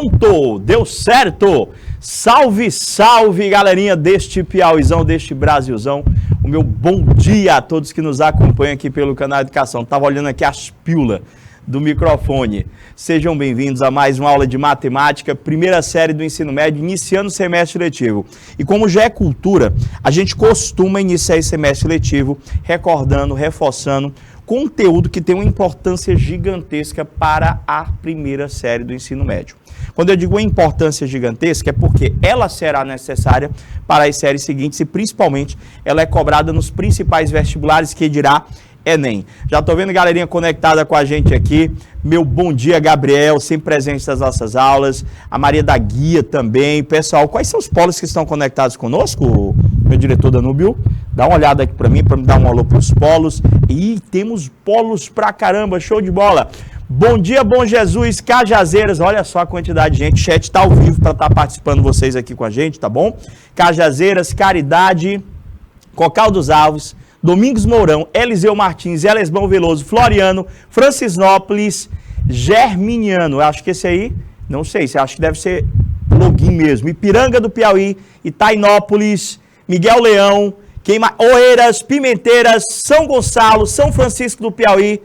Pronto, deu certo. Salve, salve, galerinha deste Piauizão, deste Brasilzão. O meu bom dia a todos que nos acompanham aqui pelo canal Educação. Tava olhando aqui as pílulas do microfone. Sejam bem-vindos a mais uma aula de matemática, primeira série do ensino médio, iniciando o semestre letivo. E como já é cultura, a gente costuma iniciar esse semestre letivo recordando, reforçando conteúdo que tem uma importância gigantesca para a primeira série do ensino médio. Quando eu digo uma importância gigantesca, é porque ela será necessária para as séries seguintes e, principalmente, ela é cobrada nos principais vestibulares, que dirá Enem. Já estou vendo galerinha conectada com a gente aqui. Meu bom dia, Gabriel, sempre presente nas nossas aulas. A Maria da Guia também. Pessoal, quais são os polos que estão conectados conosco, meu diretor Danúbio? Dá uma olhada aqui para mim, para me dar um alô para os polos. E temos polos pra caramba, show de bola. Bom dia, Bom Jesus, Cajazeiras, olha só a quantidade de gente, o chat está ao vivo para estar participando vocês aqui com a gente, tá bom? Cajazeiras, Caridade, Cocal dos Alves, Domingos Mourão, Eliseu Martins, Elesbão Veloso, Floriano, Francisnópolis, Germiniano, eu acho que esse aí, não sei, você acha que deve ser login mesmo, Ipiranga do Piauí, Itainópolis, Miguel Leão, Oeiras, Pimenteiras, São Gonçalo, São Francisco do Piauí,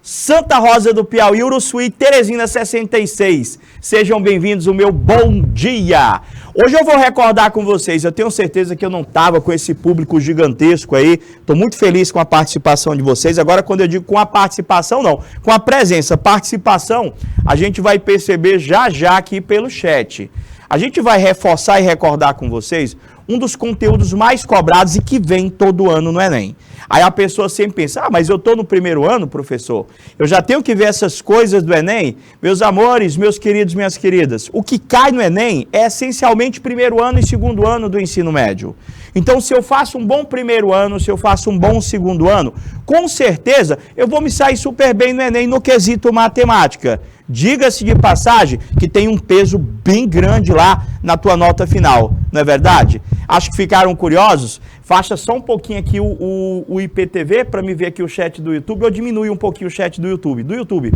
Santa Rosa do Piauí, Uruçuí, Teresina 66. Sejam bem-vindos, o meu bom dia. Hoje eu vou recordar com vocês, eu tenho certeza que eu não estava com esse público gigantesco aí, estou muito feliz com a participação de vocês. Agora, quando eu digo com a participação, não, com a presença, participação, a gente vai perceber já aqui pelo chat. A gente vai reforçar e recordar com vocês um dos conteúdos mais cobrados e que vem todo ano no Enem. Aí a pessoa sempre pensa, mas eu estou no primeiro ano, professor, eu já tenho que ver essas coisas do Enem? Meus amores, meus queridos, minhas queridas, o que cai no Enem é essencialmente primeiro ano e segundo ano do ensino médio. Então, se eu faço um bom primeiro ano, se eu faço um bom segundo ano, com certeza eu vou me sair super bem no Enem no quesito matemática. Diga-se de passagem que tem um peso bem grande lá na tua nota final, não é verdade? Acho que ficaram curiosos? Fecha só um pouquinho aqui o IPTV para me ver aqui o chat do YouTube. Eu diminui um pouquinho o chat do YouTube,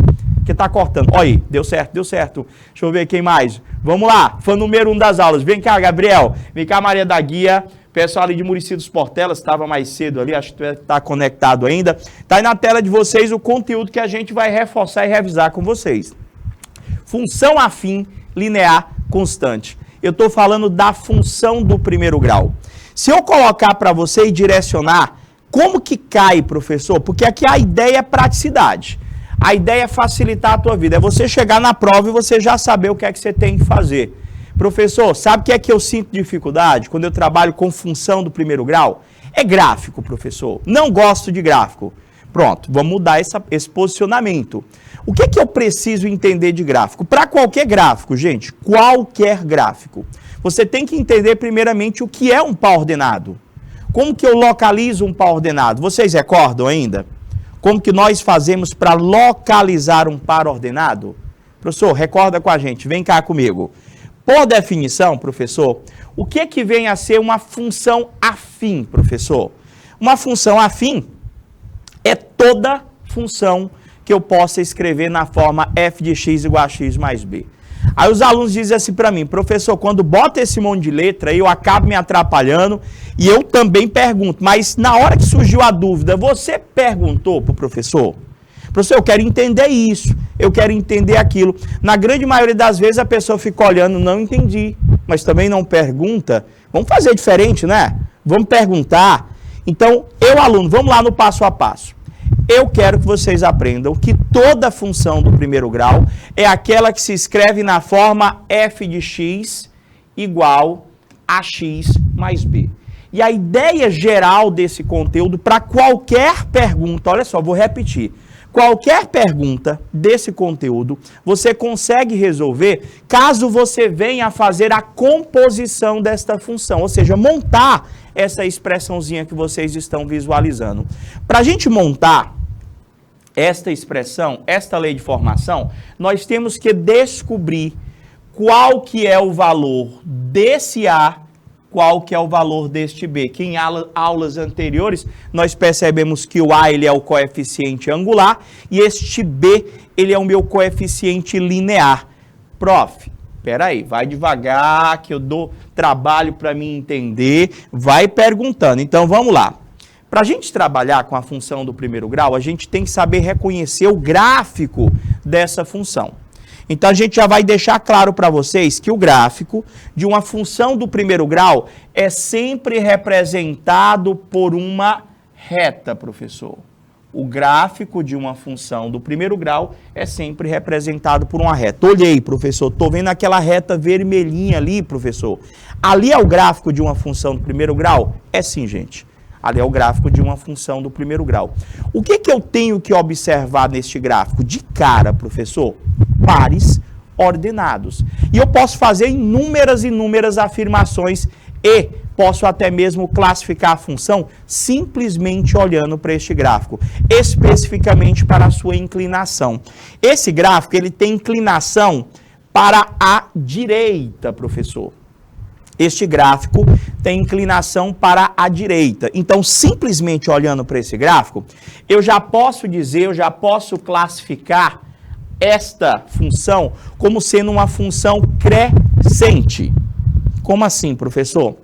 que tá cortando. Olha aí, deu certo. Deixa eu ver quem mais. Vamos lá, fã número 1 das aulas. Vem cá, Gabriel. Vem cá, Maria da Guia. Pessoal ali de Muricy dos Portelas, estava mais cedo ali, acho que está conectado ainda. Está aí na tela de vocês o conteúdo que a gente vai reforçar e revisar com vocês. Função afim, linear, constante. Eu estou falando da função do primeiro grau. Se eu colocar para você e direcionar, como que cai, professor? Porque aqui a ideia é praticidade. A ideia é facilitar a tua vida. É você chegar na prova e você já saber o que é que você tem que fazer. Professor, sabe o que é que eu sinto dificuldade quando eu trabalho com função do primeiro grau? É gráfico, professor. Não gosto de gráfico. Pronto, vamos mudar esse posicionamento. O que é que eu preciso entender de gráfico? Para qualquer gráfico, gente, qualquer gráfico, você tem que entender primeiramente o que é um par ordenado. Como que eu localizo um par ordenado? Vocês recordam ainda? Como que nós fazemos para localizar um par ordenado? Professor, recorda com a gente, vem cá comigo. Por definição, professor, o que é que vem a ser uma função afim, professor? Uma função afim é toda função que eu possa escrever na forma f de x igual a x mais b. Aí os alunos dizem assim para mim, professor, quando bota esse monte de letra, eu acabo me atrapalhando e eu também pergunto, mas na hora que surgiu a dúvida, você perguntou para o professor? Professor, eu quero entender isso, eu quero entender aquilo. Na grande maioria das vezes a pessoa fica olhando, não entendi, mas também não pergunta. Vamos fazer diferente, né? Vamos perguntar. Então, aluno, vamos lá no passo a passo. Eu quero que vocês aprendam que toda função do primeiro grau é aquela que se escreve na forma f de x igual a x mais b. E a ideia geral desse conteúdo, para qualquer pergunta, olha só, vou repetir. Qualquer pergunta desse conteúdo, você consegue resolver caso você venha a fazer a composição desta função, ou seja, montar essa expressãozinha que vocês estão visualizando. Para a gente montar esta expressão, esta lei de formação, nós temos que descobrir qual que é o valor desse A, qual que é o valor deste B. Que em aulas anteriores nós percebemos que o A ele é o coeficiente angular e este B ele é o meu coeficiente linear. Prof, Espera aí, vai devagar que eu dou trabalho para mim entender, vai perguntando. Então vamos lá. Para a gente trabalhar com a função do primeiro grau, a gente tem que saber reconhecer o gráfico dessa função. Então a gente já vai deixar claro para vocês que o gráfico de uma função do primeiro grau é sempre representado por uma reta, professor. O gráfico de uma função do primeiro grau é sempre representado por uma reta. Olhei, professor, estou vendo aquela reta vermelhinha ali, professor. Ali é o gráfico de uma função do primeiro grau? É sim, gente. Ali é o gráfico de uma função do primeiro grau. O que eu tenho que observar neste gráfico? De cara, professor, pares ordenados. E eu posso fazer inúmeras afirmações e posso até mesmo classificar a função simplesmente olhando para este gráfico, especificamente para a sua inclinação. Esse gráfico, ele tem inclinação para a direita, professor. Este gráfico tem inclinação para a direita. Então, simplesmente olhando para esse gráfico, eu já posso dizer, eu já posso classificar esta função como sendo uma função crescente. Como assim, professor?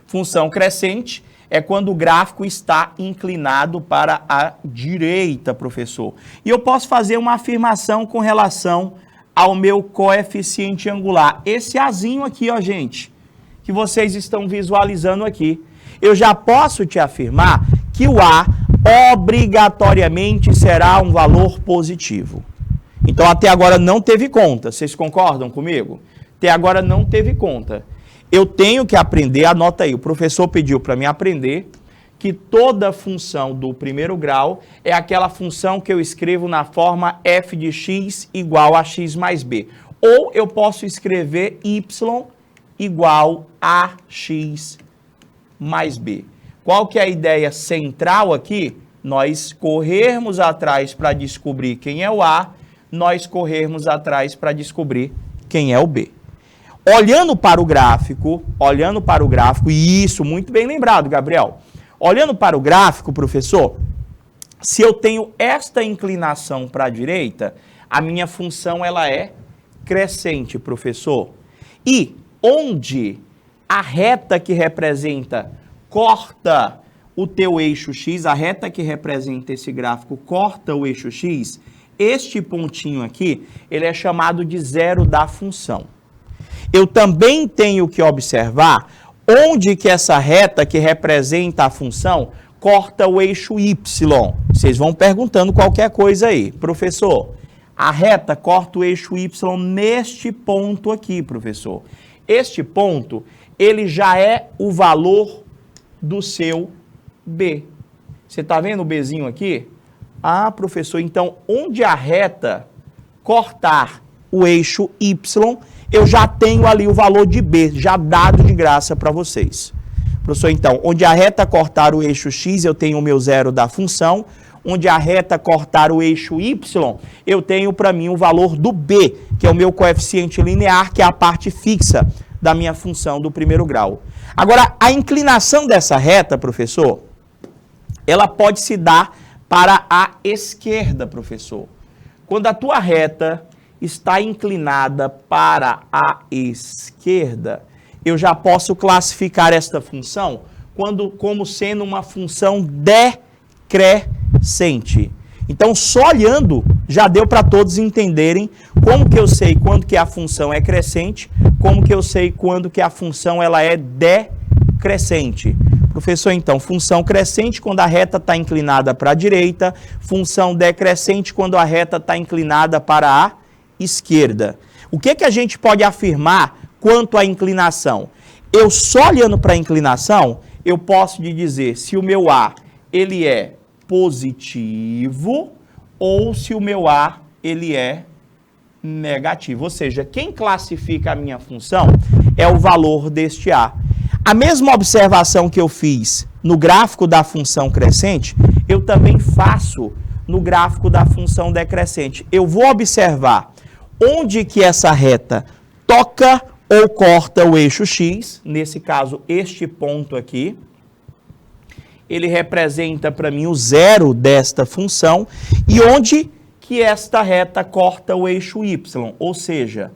Função crescente é quando o gráfico está inclinado para a direita, professor. E eu posso fazer uma afirmação com relação ao meu coeficiente angular. Esse Azinho aqui, ó, gente, que vocês estão visualizando aqui. Eu já posso te afirmar que o A obrigatoriamente será um valor positivo. Então, até agora não teve conta. Vocês concordam comigo? Até agora não teve conta. Eu tenho que aprender, anota aí, o professor pediu para mim aprender que toda função do primeiro grau é aquela função que eu escrevo na forma f de x igual a x mais b. Ou eu posso escrever y igual a x mais b. Qual que é a ideia central aqui? Nós corrermos atrás para descobrir quem é o A, nós corrermos atrás para descobrir quem é o B. Olhando para o gráfico, e isso, muito bem lembrado, Gabriel. Olhando para o gráfico, professor, se eu tenho esta inclinação para a direita, a minha função ela é crescente, professor. E onde a reta que representa corta o teu eixo x, a reta que representa esse gráfico corta o eixo x, este pontinho aqui, ele é chamado de zero da função. Eu também tenho que observar onde que essa reta que representa a função corta o eixo y. Vocês vão perguntando qualquer coisa aí. Professor, a reta corta o eixo y neste ponto aqui, professor. Este ponto, ele já é o valor do seu B. Você está vendo o Bzinho aqui? Ah, professor, então onde a reta cortar o eixo y, eu já tenho ali o valor de B, já dado de graça para vocês. Professor, então, onde a reta cortar o eixo x, eu tenho o meu zero da função. Onde a reta cortar o eixo y, eu tenho para mim o valor do B, que é o meu coeficiente linear, que é a parte fixa da minha função do primeiro grau. Agora, a inclinação dessa reta, professor, ela pode se dar para a esquerda, professor. Quando a tua reta está inclinada para a esquerda, eu já posso classificar esta função como sendo uma função decrescente. Então, só olhando, já deu para todos entenderem como que eu sei quando que a função é crescente, como que eu sei quando que a função ela é decrescente. Professor, então, função crescente quando a reta está inclinada para a direita, função decrescente quando a reta está inclinada para a esquerda. O que a gente pode afirmar quanto à inclinação? Eu só olhando para a inclinação, eu posso dizer se o meu A ele é positivo ou se o meu A ele é negativo. Ou seja, quem classifica a minha função é o valor deste A. A mesma observação que eu fiz no gráfico da função crescente, eu também faço no gráfico da função decrescente. Eu vou observar onde que essa reta toca ou corta o eixo x, nesse caso, este ponto aqui, ele representa para mim o zero desta função, e onde que esta reta corta o eixo y, ou seja,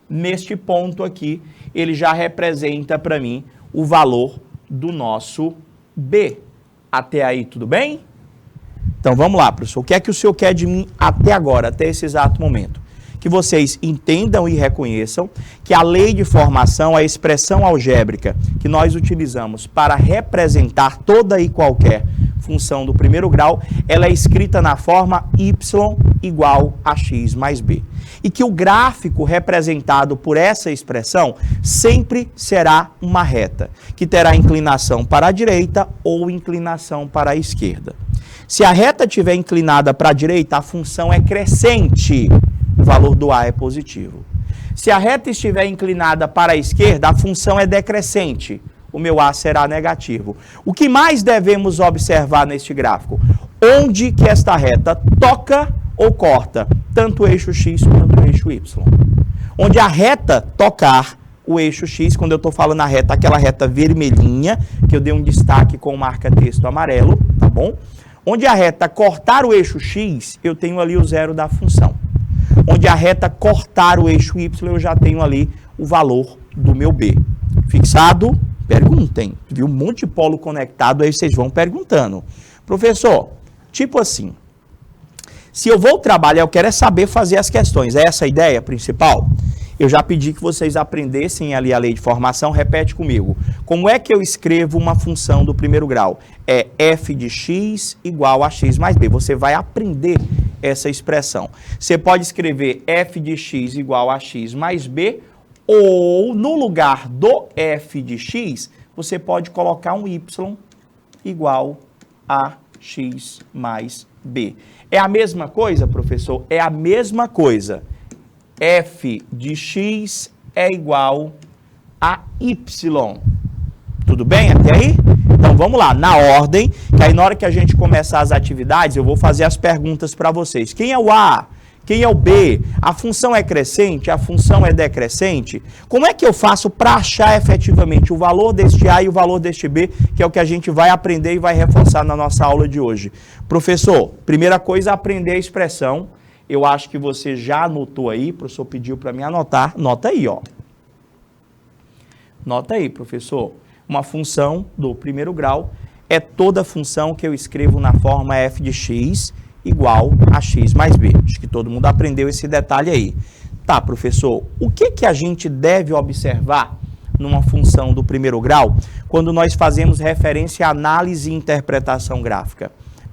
neste ponto aqui, ele já representa para mim o valor do nosso B. Até aí, tudo bem? Então, vamos lá, professor. O que é que o senhor quer de mim até agora, até esse exato momento? Que vocês entendam e reconheçam que a lei de formação, a expressão algébrica que nós utilizamos para representar toda e qualquer função do primeiro grau, ela é escrita na forma y igual a x mais b. E que o gráfico representado por essa expressão sempre será uma reta, que terá inclinação para a direita ou inclinação para a esquerda. Se a reta estiver inclinada para a direita, a função é crescente, o valor do A é positivo. Se a reta estiver inclinada para a esquerda, a função é decrescente, o meu A será negativo. O que mais devemos observar neste gráfico? Onde que esta reta toca ou corta, tanto o eixo X quanto o eixo Y. Onde a reta tocar o eixo X, quando eu estou falando a reta, aquela reta vermelhinha, que eu dei um destaque com o marca-texto amarelo, tá bom? Onde a reta cortar o eixo X, eu tenho ali o zero da função. Onde a reta cortar o eixo Y, eu já tenho ali o valor do meu B. Fixado? Perguntem. Viu um monte de polo conectado, aí vocês vão perguntando. Professor, tipo assim, se eu vou trabalhar, eu quero é saber fazer as questões. É essa a ideia principal? Eu já pedi que vocês aprendessem ali a lei de formação. Repete comigo. Como é que eu escrevo uma função do primeiro grau? É f de x igual a x mais b. Você vai aprender essa expressão. Você pode escrever f de x igual a x mais b, ou no lugar do f de x, você pode colocar um y igual a x mais b. É a mesma coisa, professor? É a mesma coisa. F de x é igual a y. Tudo bem até aí? Então vamos lá, na ordem, que aí na hora que a gente começar as atividades, eu vou fazer as perguntas para vocês. Quem é o A? Quem é o B? A função é crescente? A função é decrescente? Como é que eu faço para achar efetivamente o valor deste A e o valor deste B, que é o que a gente vai aprender e vai reforçar na nossa aula de hoje? Professor, primeira coisa, aprender a expressão. Eu acho que você já anotou aí, o professor pediu para mim anotar. Nota aí, ó. Nota aí, professor. Uma função do primeiro grau é toda função que eu escrevo na forma f de x igual a x mais b. Acho que todo mundo aprendeu esse detalhe aí. Tá, professor, o que a gente deve observar numa função do primeiro grau quando nós fazemos referência à análise e interpretação gráfica?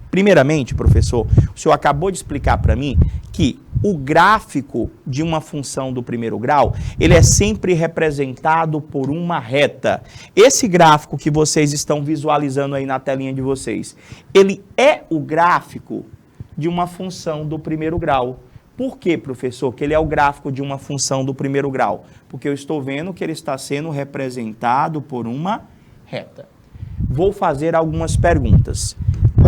Primeiramente, professor, o senhor acabou de explicar para mim que o gráfico de uma função do primeiro grau, ele é sempre representado por uma reta. Esse gráfico que vocês estão visualizando aí na telinha de vocês, ele é o gráfico de uma função do primeiro grau. Por quê, professor, que ele é o gráfico de uma função do primeiro grau? Porque eu estou vendo que ele está sendo representado por uma reta. Vou fazer algumas perguntas.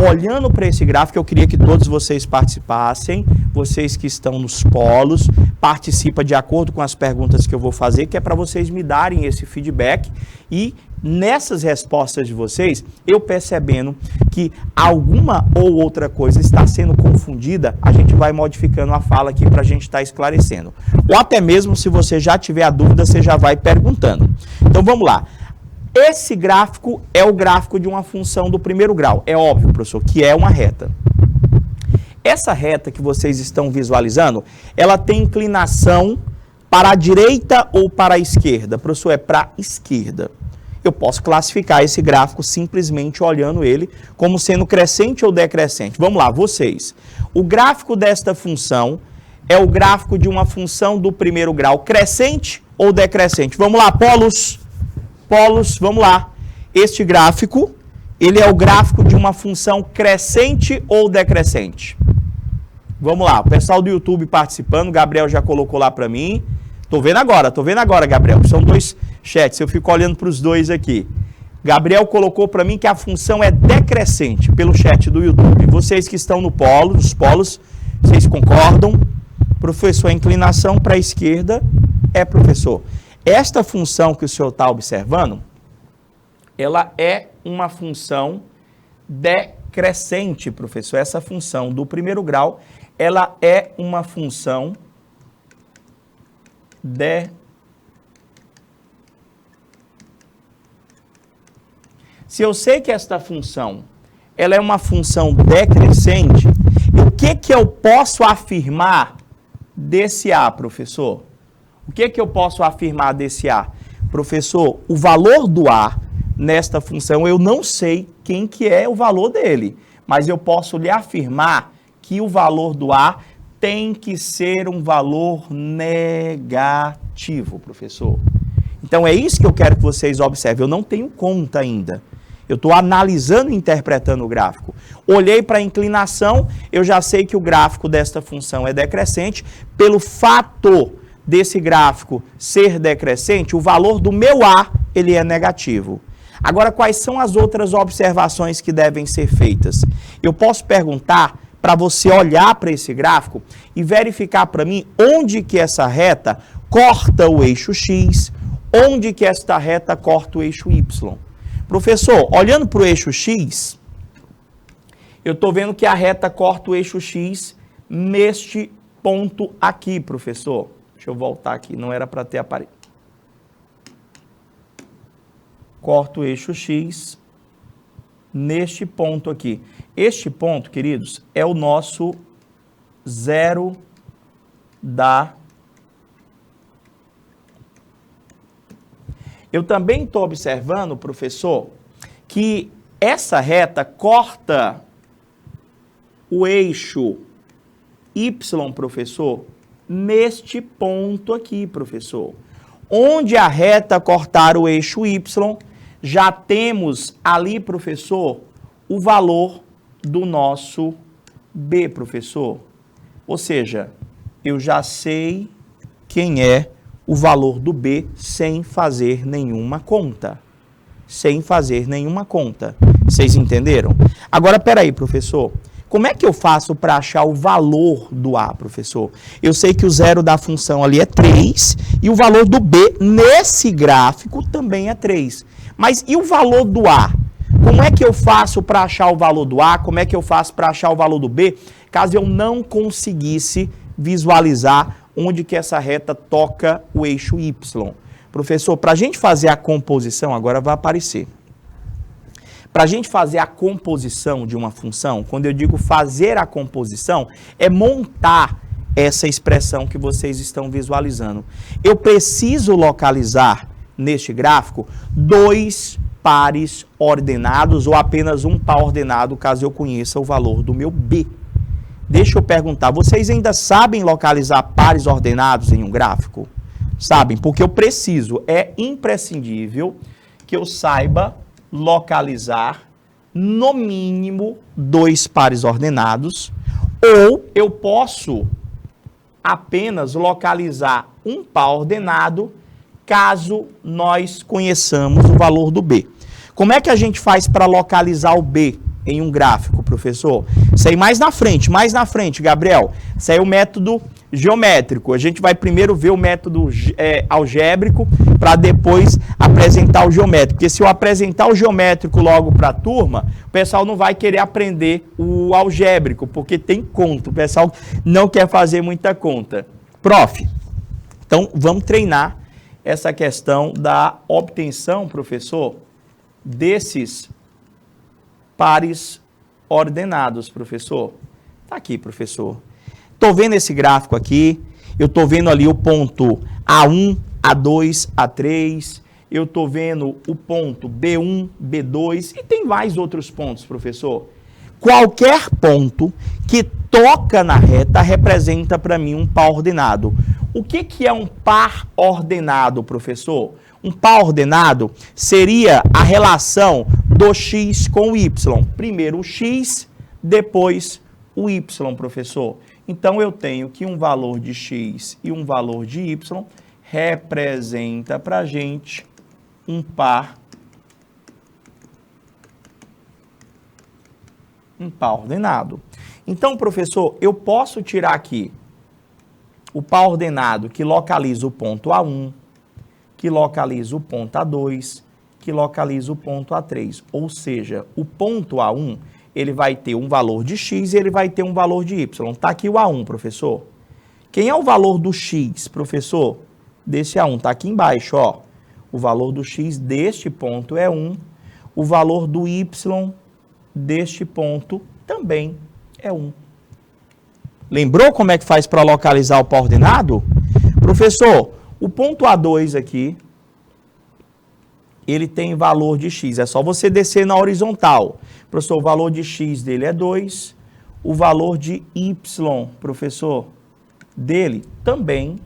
Olhando para esse gráfico, eu queria que todos vocês participassem, vocês que estão nos polos, participa de acordo com as perguntas que eu vou fazer, que é para vocês me darem esse feedback e nessas respostas de vocês, eu percebendo que alguma ou outra coisa está sendo confundida, a gente vai modificando a fala aqui para a gente estar esclarecendo. Ou até mesmo, se você já tiver a dúvida, você já vai perguntando. Então, vamos lá. Esse gráfico é o gráfico de uma função do primeiro grau. É óbvio, professor, que é uma reta. Essa reta que vocês estão visualizando, ela tem inclinação para a direita ou para a esquerda? Professor, é para a esquerda. Eu posso classificar esse gráfico simplesmente olhando ele como sendo crescente ou decrescente. Vamos lá, vocês. O gráfico desta função é o gráfico de uma função do primeiro grau crescente ou decrescente? Vamos lá, polos. Polos, vamos lá. Este gráfico, ele é o gráfico de uma função crescente ou decrescente? Vamos lá, o pessoal do YouTube participando, o Gabriel já colocou lá para mim. Tô vendo agora, Gabriel. São dois chats, eu fico olhando para os dois aqui. Gabriel colocou para mim que a função é decrescente pelo chat do YouTube. Vocês que estão no polo, nos polos, vocês concordam? Professor, a inclinação para a esquerda é, professor. Esta função que o senhor está observando, ela é uma função decrescente, professor. Essa função do primeiro grau, ela é uma função Se eu sei que esta função, ela é uma função decrescente, o que eu posso afirmar desse A, professor? O que eu posso afirmar desse A? Professor, o valor do A nesta função, eu não sei quem que é o valor dele, mas eu posso lhe afirmar que o valor do A tem que ser um valor negativo, professor. Então é isso que eu quero que vocês observem. Eu não tenho conta ainda. Eu estou analisando e interpretando o gráfico. Olhei para a inclinação, eu já sei que o gráfico desta função é decrescente. Pelo fato desse gráfico ser decrescente, o valor do meu A, ele é negativo. Agora, quais são as outras observações que devem ser feitas? Eu posso perguntar para você olhar para esse gráfico e verificar para mim onde que essa reta corta o eixo X, onde que esta reta corta o eixo Y. Professor, olhando para o eixo X, eu estou vendo que a reta corta o eixo X neste ponto aqui, professor. Deixa eu voltar aqui, não era para ter aparecido. Corta o eixo X neste ponto aqui. Este ponto, queridos, é o nosso zero da... Eu também estou observando, professor, que essa reta corta o eixo Y, professor, neste ponto aqui, professor. Onde a reta cortar o eixo Y, já temos ali, professor, o valor do nosso B, professor. Ou seja, eu já sei quem é o valor do B sem fazer nenhuma conta. Sem fazer nenhuma conta. Vocês entenderam? Agora, peraí, professor. Como é que eu faço para achar o valor do A, professor? Eu sei que o zero da função ali é 3 e o valor do B nesse gráfico também é 3. Mas e o valor do A? Como é que eu faço para achar o valor do A? Como é que eu faço para achar o valor do B? Caso eu não conseguisse visualizar onde que essa reta toca o eixo Y. Professor, para a gente fazer a composição, agora vai aparecer. Para a gente fazer a composição de uma função, quando eu digo fazer a composição, é montar essa expressão que vocês estão visualizando. Eu preciso localizar neste gráfico 2 pares ordenados ou apenas um par ordenado, caso eu conheça o valor do meu B. Deixa eu perguntar, vocês ainda sabem localizar pares ordenados em um gráfico? Sabem? Porque eu preciso, é imprescindível que eu saiba localizar no mínimo 2 pares ordenados, ou eu posso apenas localizar um par ordenado caso nós conheçamos o valor do B. Como é que a gente faz para localizar o B em um gráfico, professor? Isso aí mais na frente, Gabriel. Isso aí é o método geométrico. A gente vai primeiro ver o método algébrico para depois apresentar o geométrico. Porque se eu apresentar o geométrico logo para a turma, o pessoal não vai querer aprender o algébrico, porque tem conta. O pessoal não quer fazer muita conta. Prof, então vamos treinar essa questão da obtenção, professor, desses pares ordenados, professor. Tá aqui, professor. Estou vendo esse gráfico aqui, eu estou vendo ali o ponto A1, A2, A3, eu estou vendo o ponto B1, B2 e tem mais outros pontos, professor. Qualquer ponto que toca na reta representa para mim um par ordenado. O que é um par ordenado, professor? Um par ordenado seria a relação do x com o y. Primeiro o x, depois o y, professor. Então, eu tenho que um valor de x e um valor de y representa para a gente um par ordenado. Então, professor, eu posso tirar aqui o par ordenado que localiza o ponto A1, que localiza o ponto A2, que localiza o ponto A3. Ou seja, o ponto A1, ele vai ter um valor de x e ele vai ter um valor de y. Está aqui o A1, professor. Quem é o valor do x, professor? desse A1. Está aqui embaixo, ó. O valor do x deste ponto é 1. O valor do y deste ponto também é 1. Lembrou como é que faz para localizar o par ordenado? Professor, o ponto A2 aqui, ele tem valor de x. É só você descer na horizontal. Professor, o valor de x dele é 2. O valor de y, professor, dele também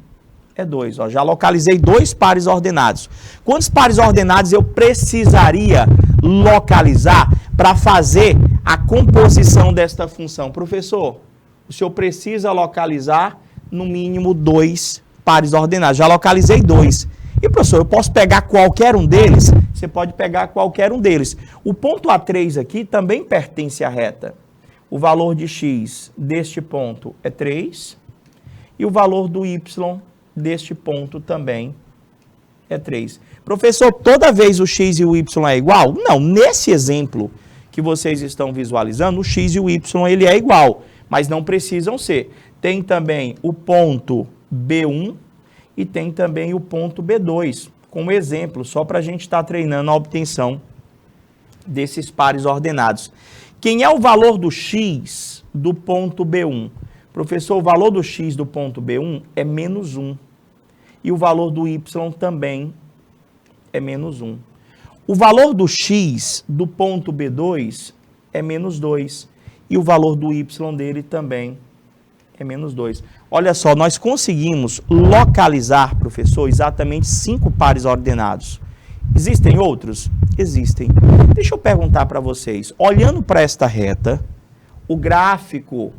é 2. Ó, já localizei 2 pares ordenados. Quantos pares ordenados eu precisaria localizar para fazer a composição desta função? Professor, o senhor precisa localizar no mínimo 2 pares ordenados. Já localizei 2. E, professor, eu posso pegar qualquer um deles? Você pode pegar qualquer um deles. O ponto A3 aqui também pertence à reta. O valor de x deste ponto é 3. E o valor do y deste ponto também é 3. Professor, toda vez o x e o y é igual? Não, nesse exemplo que vocês estão visualizando, o x e o y ele é igual, mas não precisam ser. Tem também o ponto B1 e tem também o ponto B2, como exemplo, só para a gente estar treinando a obtenção desses pares ordenados. Quem é o valor do x do ponto B1? Professor, o valor do x do ponto B1 é menos 1. E o valor do y também é menos 1. O valor do x do ponto B2 é menos 2. E o valor do y dele também é menos 2. Olha só, nós conseguimos localizar, professor, exatamente 5 pares ordenados. Existem outros? Existem. Deixa eu perguntar para vocês. Olhando para esta reta, o gráfico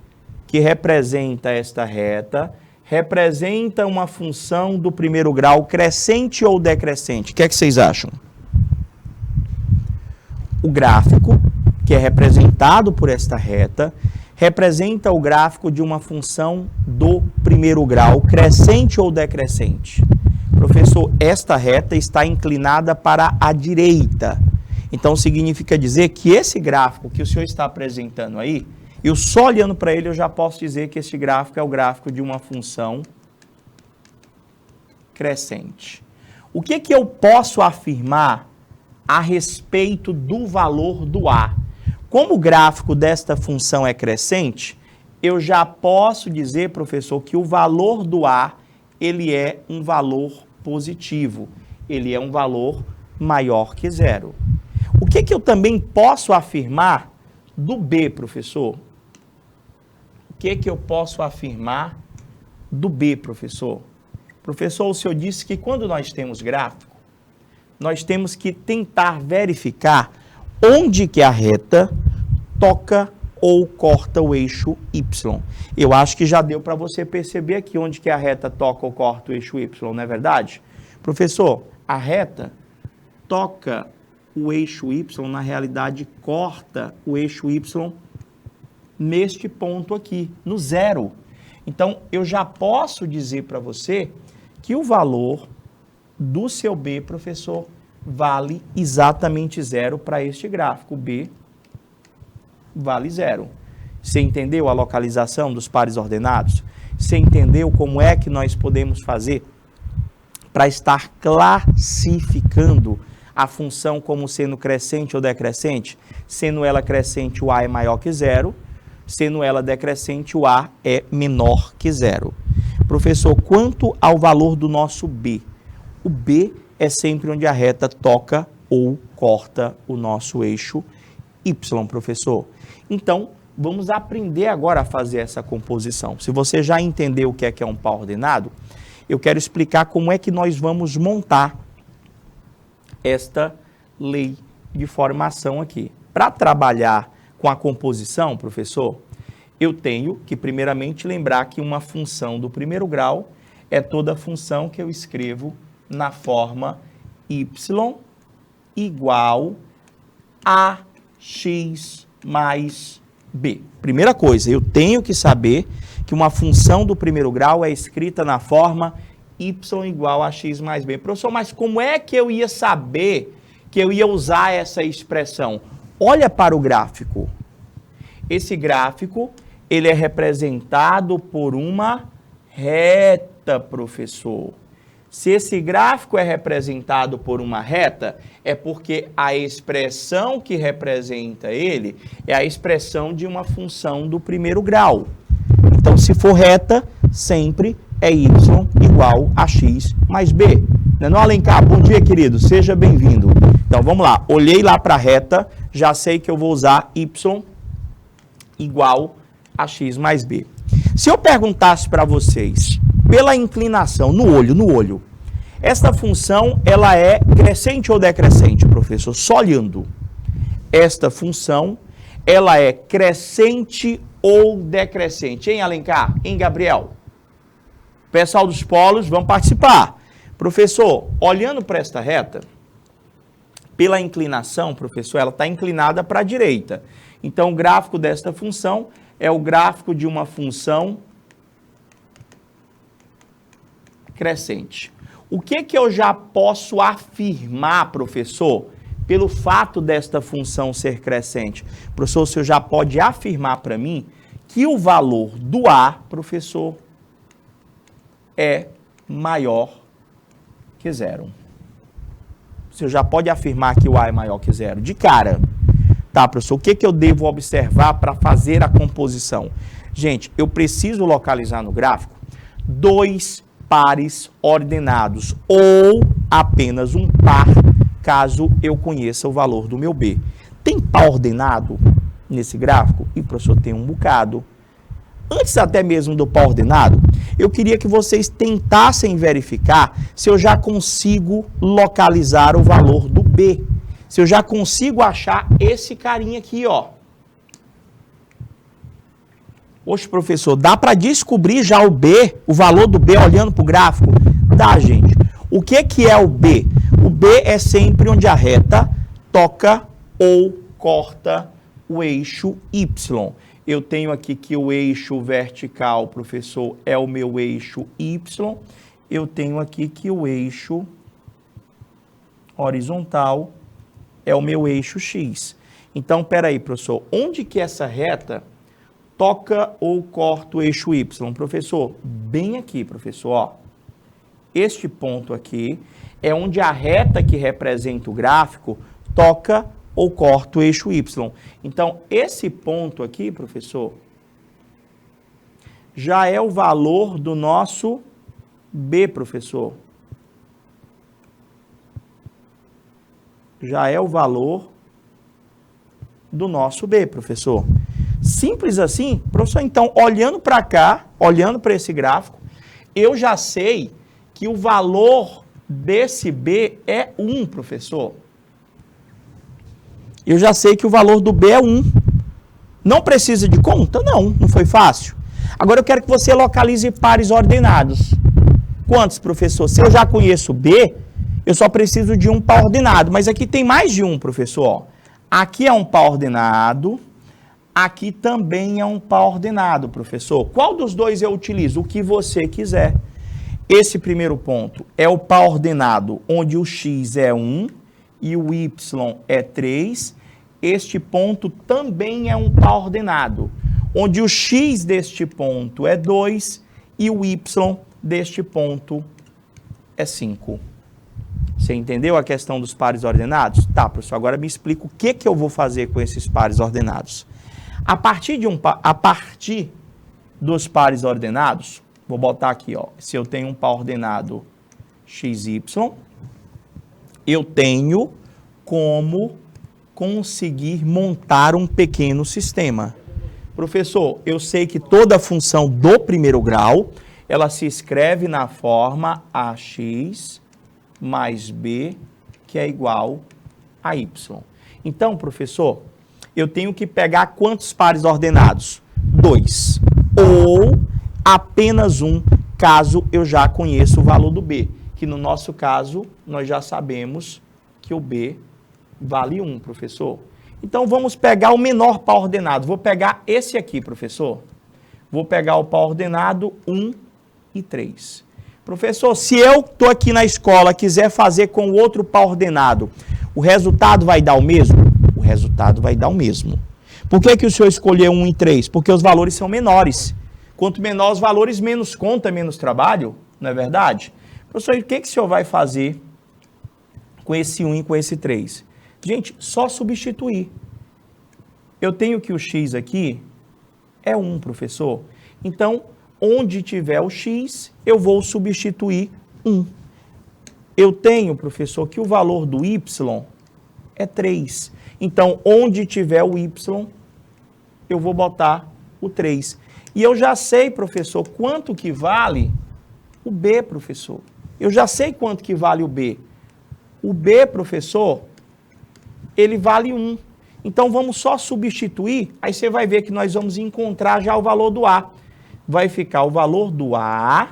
que representa esta reta representa uma função do primeiro grau crescente ou decrescente? O que é que vocês acham? O gráfico que é representado por esta reta representa o gráfico de uma função do primeiro grau crescente ou decrescente? Professor, esta reta está inclinada para a direita. Então, significa dizer que esse gráfico que o senhor está apresentando aí, eu só olhando para ele, eu já posso dizer que esse gráfico é o gráfico de uma função crescente. O que eu posso afirmar a respeito do valor do A? Como o gráfico desta função é crescente, eu já posso dizer, professor, que o valor do A, ele é um valor positivo. Ele é um valor maior que 0. O que eu também posso afirmar do B, professor? O que eu posso afirmar do B, professor? Professor, o senhor disse que quando nós temos gráfico, nós temos que tentar verificar onde que a reta toca ou corta o eixo Y. Eu acho que já deu para você perceber aqui onde que a reta toca ou corta o eixo Y, não é verdade? Professor, a reta toca o eixo Y, na realidade corta o eixo Y neste ponto aqui, no 0. Então, eu já posso dizer para você que o valor do seu B, professor, vale exatamente 0 para este gráfico. B vale 0. Você entendeu a localização dos pares ordenados? Você entendeu como é que nós podemos fazer para estar classificando a função como sendo crescente ou decrescente? Sendo ela crescente, o A é maior que 0. Sendo ela decrescente, o A é menor que 0. Professor, quanto ao valor do nosso B? O B é sempre onde a reta toca ou corta o nosso eixo Y, professor. Então, vamos aprender agora a fazer essa composição. Se você já entendeu o que é um par ordenado, eu quero explicar como é que nós vamos montar esta lei de formação aqui. Para trabalhar com a composição, professor, eu tenho que primeiramente lembrar que uma função do primeiro grau é toda função que eu escrevo na forma y igual a x mais b. Primeira coisa, eu tenho que saber que uma função do primeiro grau é escrita na forma y igual a x mais b. Professor, mas como é que eu ia saber que eu ia usar essa expressão? Olha para o gráfico. Esse gráfico, ele é representado por uma reta, professor. Se esse gráfico é representado por uma reta, é porque a expressão que representa ele é a expressão de uma função do primeiro grau. Então, se for reta, sempre é y igual a x mais b. Não, Alencar, bom dia, querido, seja bem-vindo. Então, vamos lá, olhei lá para a reta, já sei que eu vou usar y igual a x mais b. Se eu perguntasse para vocês, pela inclinação, no olho, esta função, ela é crescente ou decrescente, professor? Só olhando. Esta função, ela é crescente ou decrescente? Hein, Alencar? Hein, Gabriel? Pessoal dos polos, vamos participar. Professor, olhando para esta reta, pela inclinação, professor, ela está inclinada para a direita. Então, o gráfico desta função é o gráfico de uma função crescente. O que eu já posso afirmar, professor, pelo fato desta função ser crescente? Professor, o senhor já pode afirmar para mim que o valor do A, professor, é maior que zero. O senhor já pode afirmar que o A é maior que zero? De cara. Tá, professor, o que eu devo observar para fazer a composição? Gente, eu preciso localizar no gráfico dois pares ordenados ou apenas um par, caso eu conheça o valor do meu B. Tem par ordenado nesse gráfico? E, professor, tem um bocado. Antes até mesmo do par ordenado, eu queria que vocês tentassem verificar se eu já consigo localizar o valor do B. Se eu já consigo achar esse carinha aqui, ó. Poxa, professor, dá para descobrir já o B, o valor do B olhando para o gráfico? Dá, gente. O que é o B? O B é sempre onde a reta toca ou corta o eixo Y. Eu tenho aqui que o eixo vertical, professor, é o meu eixo Y. Eu tenho aqui que o eixo horizontal é o meu eixo X. Então, peraí, professor, onde que essa reta toca ou corta o eixo Y? Professor, bem aqui, professor, ó. Este ponto aqui é onde a reta que representa o gráfico toca ou corta o eixo Y. Então, esse ponto aqui, professor, já é o valor do nosso B, professor. Já é o valor do nosso B, professor. Simples assim, professor. Então, olhando para cá, olhando para esse gráfico, eu já sei que o valor desse B é 1, professor. Eu já sei que o valor do B é 1. Não precisa de conta? Não, não foi fácil. Agora eu quero que você localize pares ordenados. Quantos, professor? Se eu já conheço B, eu só preciso de um par ordenado. Mas aqui tem mais de um, professor. Ó. Aqui é um par ordenado. Aqui também é um par ordenado, professor. Qual dos dois eu utilizo? O que você quiser. Esse primeiro ponto é o par ordenado, onde o x é 1 e o y é 3. Este ponto também é um par ordenado, onde o x deste ponto é 2 e o y deste ponto é 5. Você entendeu a questão dos pares ordenados? Tá, professor, agora me explica o que eu vou fazer com esses pares ordenados. A partir dos pares ordenados, vou botar aqui, ó, se eu tenho um par ordenado XY, eu tenho como conseguir montar um pequeno sistema. Professor, eu sei que toda função do primeiro grau, ela se escreve na forma AX mais B, que é igual a Y. Então, professor, eu tenho que pegar quantos pares ordenados? 2. Ou apenas um, caso eu já conheça o valor do B. Que no nosso caso, nós já sabemos que o B vale 1, professor. Então, vamos pegar o menor par ordenado. Vou pegar esse aqui, professor. Vou pegar o par ordenado 1 e 3. Professor, se eu estou aqui na escola, quiser fazer com o outro par ordenado, o resultado vai dar o mesmo? O resultado vai dar o mesmo. Por que o senhor escolheu 1 e 3? Porque os valores são menores. Quanto menor os valores, menos conta, menos trabalho, não é verdade? Professor, e o que o senhor vai fazer com esse 1 e com esse 3? Gente, só substituir. Eu tenho que o x aqui é 1, professor. Então, onde tiver o x, eu vou substituir 1. Eu tenho, professor, que o valor do y é 3. Então, onde tiver o y, eu vou botar o 3. E eu já sei, professor, quanto que vale o b, professor. Eu já sei quanto que vale o b. O b, professor, ele vale 1. Então, vamos só substituir, aí você vai ver que nós vamos encontrar já o valor do a. Vai ficar o valor do a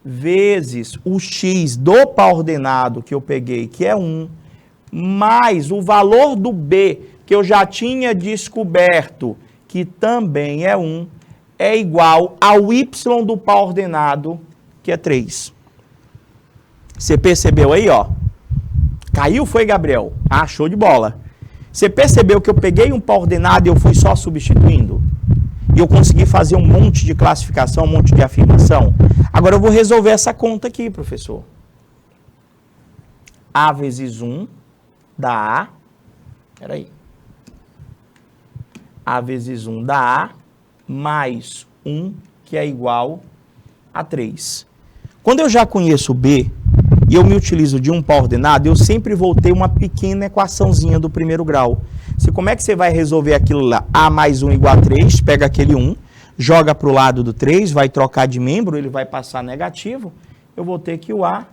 vezes o x do par ordenado que eu peguei, que é 1, mais o valor do b, que eu já tinha descoberto, que também é 1, é igual ao y do par ordenado, que é 3. Você percebeu aí, ó? Caiu, foi, Gabriel? Ah, show de bola. Você percebeu que eu peguei um par ordenado e eu fui só substituindo? E eu consegui fazer um monte de classificação, um monte de afirmação? Agora eu vou resolver essa conta aqui, professor. A vezes 1 dá A. Peraí. A vezes 1 dá A, mais 1, que é igual a 3. Quando eu já conheço o B, e eu me utilizo de um par ordenado, eu sempre vou ter uma pequena equaçãozinha do primeiro grau. Como é que você vai resolver aquilo lá? A mais 1 igual a 3, pega aquele 1, joga para o lado do 3, vai trocar de membro, ele vai passar negativo. Eu vou ter que o A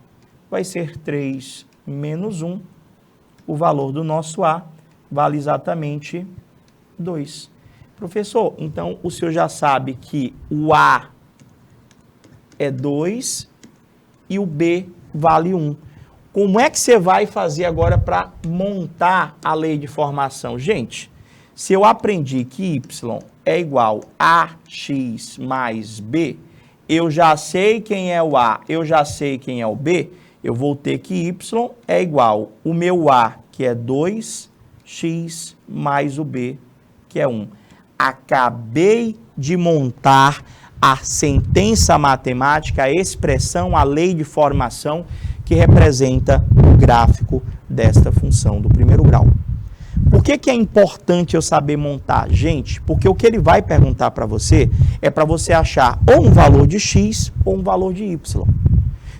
vai ser 3 menos 1. O valor do nosso A vale exatamente 2. Professor, então o senhor já sabe que o A é 2 e o B vale 1. Como é que você vai fazer agora para montar a lei de formação? Gente, se eu aprendi que y é igual a x mais b, eu já sei quem é o A, eu já sei quem é o B, eu vou ter que y é igual o meu A, que é 2x, mais o B, que é 1. Acabei de montar a sentença matemática, a expressão, a lei de formação que representa o gráfico desta função do primeiro grau. Por que é importante eu saber montar? Gente, porque o que ele vai perguntar para você é para você achar ou um valor de x ou um valor de y.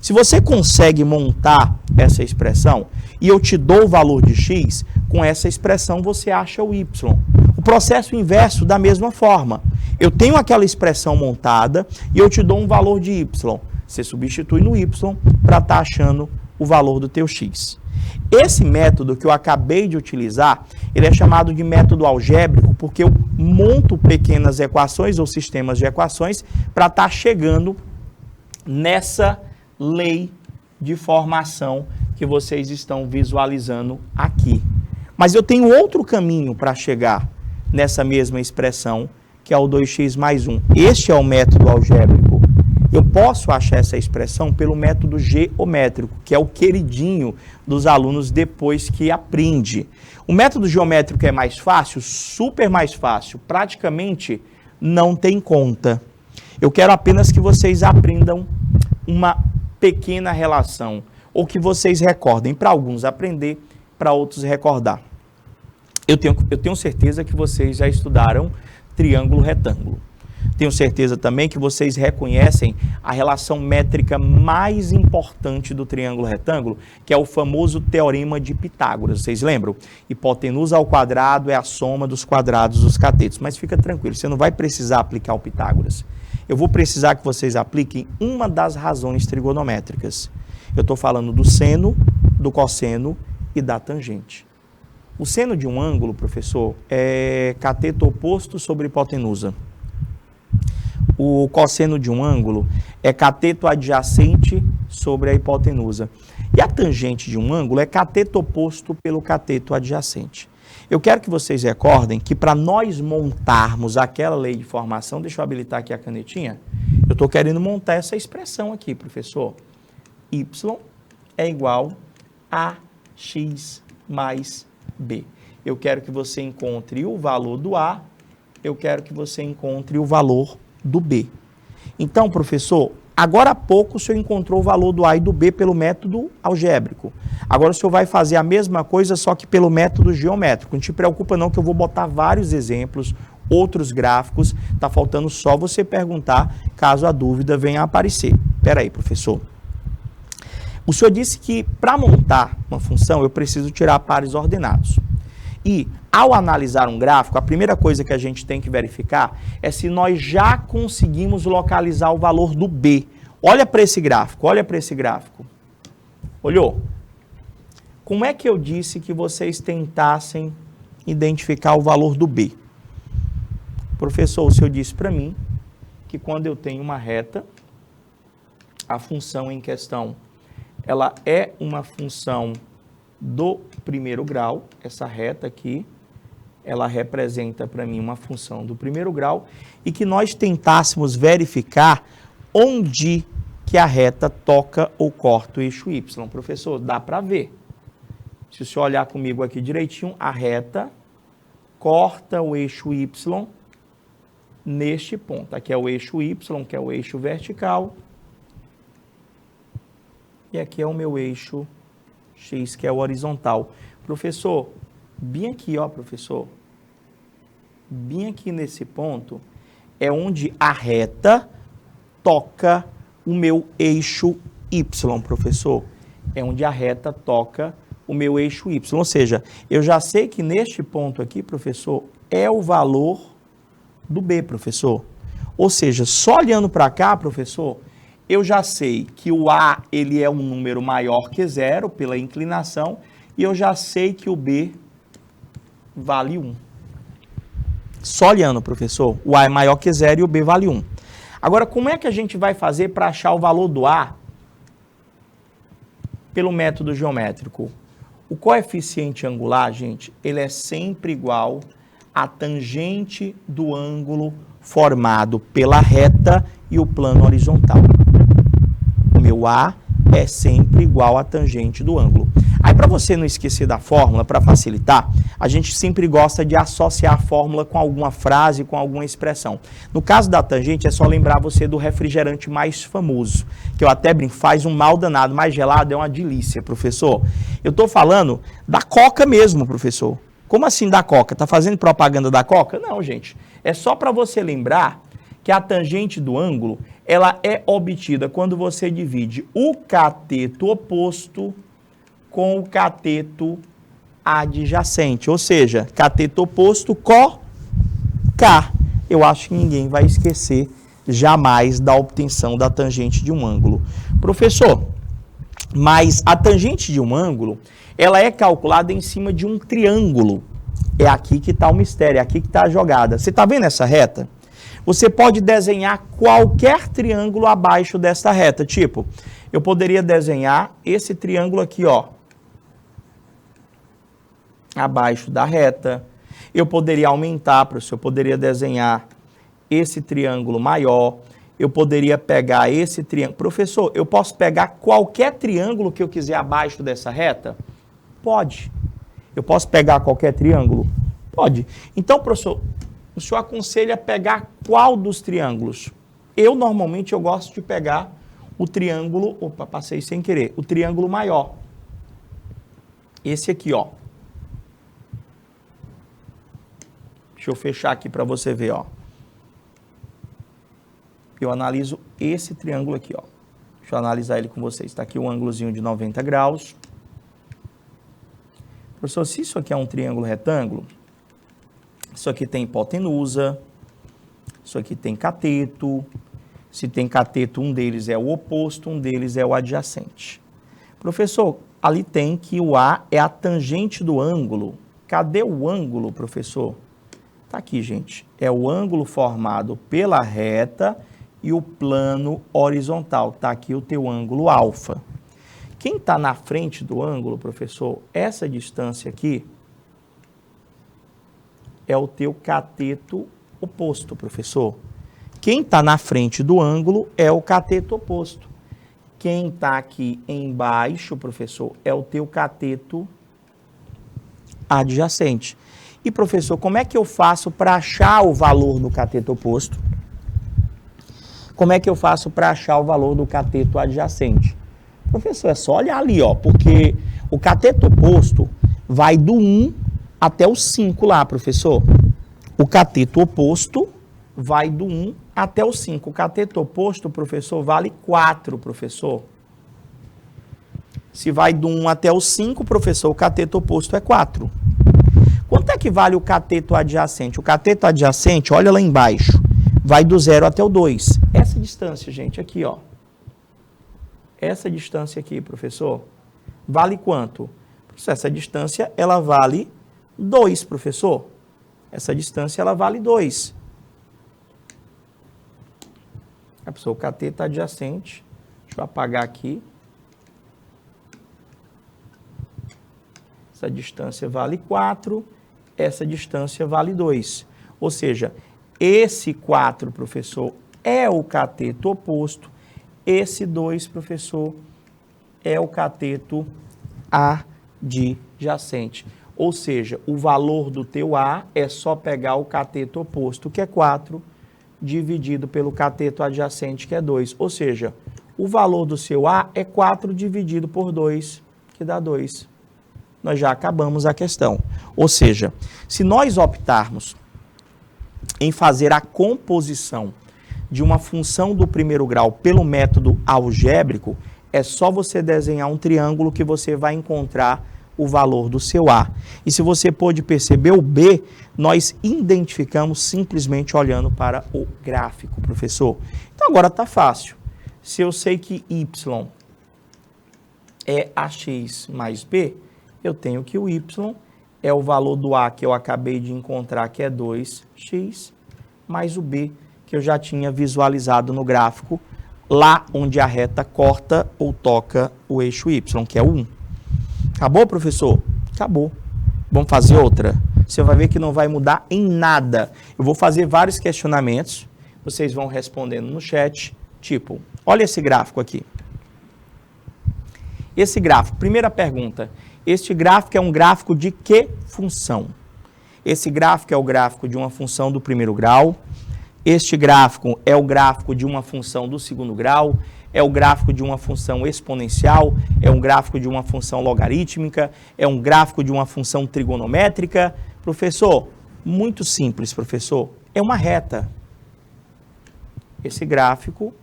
Se você consegue montar essa expressão e eu te dou o valor de x, com essa expressão você acha o y. O processo inverso da mesma forma. Eu tenho aquela expressão montada e eu te dou um valor de y. Você substitui no y para estar achando o valor do teu x. Esse método que eu acabei de utilizar, ele é chamado de método algébrico, porque eu monto pequenas equações ou sistemas de equações para estar chegando nessa lei de formação que vocês estão visualizando aqui. Mas eu tenho outro caminho para chegar nessa mesma expressão, que é o 2x mais 1. Este é o método algébrico. Eu posso achar essa expressão pelo método geométrico, que é o queridinho dos alunos depois que aprende. O método geométrico é mais fácil, super mais fácil, praticamente não tem conta. Eu quero apenas que vocês aprendam uma pequena relação, ou que vocês recordem, para alguns aprender, para outros recordar. Eu tenho certeza que vocês já estudaram triângulo retângulo. Tenho certeza também que vocês reconhecem a relação métrica mais importante do triângulo retângulo, que é o famoso teorema de Pitágoras. Vocês lembram? Hipotenusa ao quadrado é a soma dos quadrados dos catetos. Mas fica tranquilo, você não vai precisar aplicar o Pitágoras. Eu vou precisar que vocês apliquem uma das razões trigonométricas. Eu estou falando do seno, do cosseno e da tangente. O seno de um ângulo, professor, é cateto oposto sobre hipotenusa. O cosseno de um ângulo é cateto adjacente sobre a hipotenusa. E a tangente de um ângulo é cateto oposto pelo cateto adjacente. Eu quero que vocês recordem que para nós montarmos aquela lei de formação, deixa eu habilitar aqui a canetinha, eu estou querendo montar essa expressão aqui, professor. Y é igual a x mais b. Eu quero que você encontre o valor do A, eu quero que você encontre o valor do B. Então, professor, Agora há pouco o senhor encontrou o valor do A e do B pelo método algébrico. Agora o senhor vai fazer a mesma coisa, só que pelo método geométrico. Não te preocupa não que eu vou botar vários exemplos, outros gráficos. Está faltando só você perguntar, caso a dúvida venha a aparecer. Espera aí, professor. O senhor disse que para montar uma função eu preciso tirar pares ordenados. E ao analisar um gráfico, a primeira coisa que a gente tem que verificar é se nós já conseguimos localizar o valor do B. Olha para esse gráfico, olha para esse gráfico. Olhou? Como é que eu disse que vocês tentassem identificar o valor do B? Professor, o senhor disse para mim que quando eu tenho uma reta, a função em questão, ela é uma função do primeiro grau. Essa reta aqui, ela representa para mim uma função do primeiro grau, e que nós tentássemos verificar onde que a reta toca ou corta o eixo Y. Professor, dá para ver. Se o senhor olhar comigo aqui direitinho, a reta corta o eixo Y neste ponto. Aqui é o eixo Y, que é o eixo vertical. E aqui é o meu eixo X, que é o horizontal. Professor, bem aqui, ó, professor. Bem aqui nesse ponto é onde a reta toca o meu eixo Y, professor. É onde a reta toca o meu eixo Y. Ou seja, eu já sei que neste ponto aqui, professor, é o valor do B, professor. Ou seja, só olhando para cá, professor, eu já sei que o A ele é um número maior que 0 pela inclinação, e eu já sei que o B vale 1. Só olhando, professor, o A é maior que 0 e o B vale 1. Agora, como é que a gente vai fazer para achar o valor do A pelo método geométrico? O coeficiente angular, gente, ele é sempre igual à tangente do ângulo formado pela reta e o plano horizontal. O meu A é sempre igual à tangente do ângulo. Aí, para você não esquecer da fórmula, para facilitar, a gente sempre gosta de associar a fórmula com alguma frase, com alguma expressão. No caso da tangente, é só lembrar você do refrigerante mais famoso, que eu até brinco, faz um mal danado, mais gelado é uma delícia, professor. Eu estou falando da Coca mesmo, professor. Como assim da Coca? Está fazendo propaganda da Coca? Não, gente. É só para você lembrar que a tangente do ângulo, ela é obtida quando você divide o cateto oposto com o cateto adjacente. Ou seja, cateto oposto, K. Eu acho que ninguém vai esquecer jamais da obtenção da tangente de um ângulo. Professor, mas a tangente de um ângulo, ela é calculada em cima de um triângulo. É aqui que está o mistério, é aqui que está a jogada. Você está vendo essa reta? Você pode desenhar qualquer triângulo abaixo desta reta. Tipo, eu poderia desenhar esse triângulo aqui, ó, abaixo da reta. Eu poderia aumentar, professor, eu poderia desenhar esse triângulo maior. Eu poderia pegar esse triângulo. Professor, eu posso pegar qualquer triângulo que eu quiser abaixo dessa reta? Pode. Eu posso pegar qualquer triângulo? Pode. Então, professor, o senhor aconselha pegar qual dos triângulos? Normalmente, eu gosto de pegar o triângulo... Opa, passei sem querer. O triângulo maior. Esse aqui, ó. Deixa eu fechar aqui para você ver, ó. Eu analiso esse triângulo aqui, ó. Deixa eu analisar ele com vocês. Está aqui um ângulozinho de 90 graus. Professor, se isso aqui é um triângulo retângulo, isso aqui tem hipotenusa, isso aqui tem cateto. Se tem cateto, um deles é o oposto, um deles é o adjacente. Professor, ali tem que o A é a tangente do ângulo. Cadê o ângulo, professor? Está aqui, gente. É o ângulo formado pela reta e o plano horizontal. Está aqui o teu ângulo alfa. Quem está na frente do ângulo, professor, essa distância aqui é o teu cateto oposto, professor. Quem está na frente do ângulo é o cateto oposto. Quem está aqui embaixo, professor, é o teu cateto adjacente. E, professor, como é que eu faço para achar o valor no cateto oposto? Como é que eu faço para achar o valor do cateto adjacente? Professor, é só olhar ali, ó, porque o cateto oposto vai do 1 até o 5 lá, professor. O cateto oposto vai do 1 até o 5. O cateto oposto, professor, vale 4, professor. Se vai do 1 até o 5, professor, o cateto oposto é 4. Quanto é que vale o cateto adjacente? O cateto adjacente, olha lá embaixo, vai do 0 até o 2. Essa distância, gente, aqui, ó. Essa distância aqui, professor, vale quanto? Professor, essa distância, ela vale 2, professor. Essa distância, ela vale 2. Professor, o cateto adjacente, deixa eu apagar aqui. Essa distância vale 4, essa distância vale 2. Ou seja, esse 4, professor, é o cateto oposto. Esse 2, professor, é o cateto adjacente. Ou seja, o valor do teu A é só pegar o cateto oposto, que é 4, dividido pelo cateto adjacente, que é 2. Ou seja, o valor do seu A é 4 dividido por 2, que dá 2. Nós já acabamos a questão. Ou seja, se nós optarmos em fazer a composição de uma função do primeiro grau pelo método algébrico, é só você desenhar um triângulo que você vai encontrar o valor do seu A. E se você pôde perceber, o B, nós identificamos simplesmente olhando para o gráfico, professor. Então agora está fácil. Se eu sei que Y é AX mais B, eu tenho que o Y é o valor do A que eu acabei de encontrar, que é 2x, mais o B, que eu já tinha visualizado no gráfico, lá onde a reta corta ou toca o eixo Y, que é o 1. Acabou, professor? Acabou. Vamos fazer outra? Você vai ver que não vai mudar em nada. Eu vou fazer vários questionamentos, vocês vão respondendo no chat, tipo, olha esse gráfico aqui. Esse gráfico, primeira pergunta, este gráfico é um gráfico de que função? Esse gráfico é o gráfico de uma função do primeiro grau. Este gráfico é o gráfico de uma função do segundo grau, é o gráfico de uma função exponencial, é um gráfico de uma função logarítmica, é um gráfico de uma função trigonométrica. Professor, muito simples, professor, é uma reta. Esse gráfico,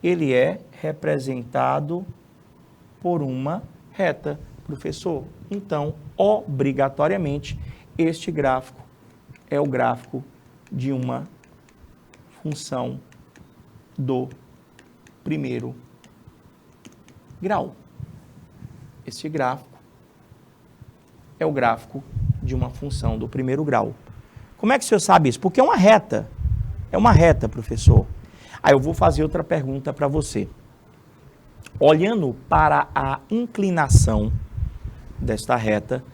ele é representado por uma reta, professor. Então, obrigatoriamente, este gráfico é o gráfico de uma função do primeiro grau. Este gráfico é o gráfico de uma função do primeiro grau. Como é que o senhor sabe isso? Porque é uma reta. É uma reta, professor. Aí eu vou fazer outra pergunta para você. Olhando para a inclinação desta reta,